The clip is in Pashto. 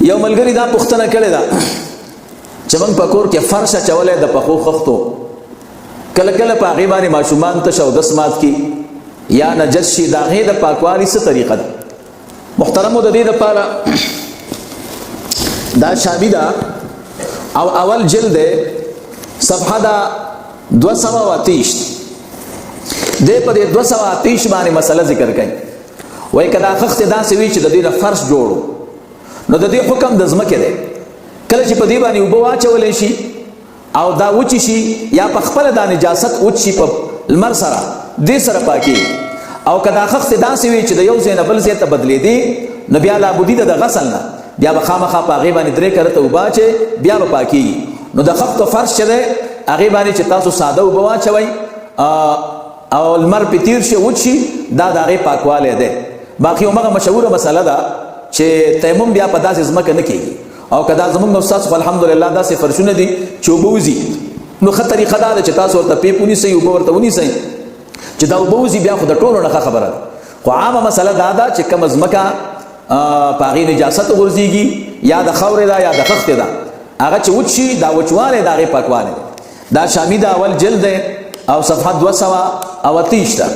یو ملګری دا پوښتنه کړې ده چې موږ په کور کې فرش اچولی د پخو خښتو، کله کله په هغې باندې ماشومان تش اودس مات کي یا نجس شي، د هغې د پاکوالي څه طریقه ده؟ محترمو د دې دپاره دا شامی ده او اول جلد دی، صفحه ده 228 دی. په دې 228 باندې مسله ذکر کوي. وایي که دا خښتې داسې وي چې د دې نه فرش جوړو، نو د دې حکم د ځمکې دی. کله چې په دې باندې اوبه واچولی شي او دا وچې شي یا په خپله دا نجاست وچ شي په لمر سره، دې سره پاکېږي. او که دا خښتې داسې وي چې د یو ځای نه بل ځای ته بدلېدې، نو بیا لابودي ده د غسل نه، بیا به خامخا په هغې باندې 3 کرته اوبه اچئ، بیا به پاکېږي. نو د خښتو فرش چې دی هغې باندې چې تاسو ساده اوبه واچوئ او لمر پې تیر شي وچ شي، دا د هغې پاکوالی دی. باقي همغه مشهوره مسله ده چې تیمم بیا په داسې ځمکه نه کېږي. او که دا زمونږ استاد خو الحمدلله داسې فرشونه دي چې اوبه وځي، نو ښه طریقه دا ده چې تاسو ورته پیپ ونیسئ، اوبه ورته ونیسئ چې دا اوبه وځي، بیا خو د ټولو نه ښه خبره ده. خو عامه مسله دا ده چې کومه ځمکه په هغې نجاست غورځېږي یا د خاورې ده یا د خښتې ده، هغه چې وچ شي دا وچوالی د هغې پاکوالی دی. دا شامی د اول جلد دی او صفحه 228 ده.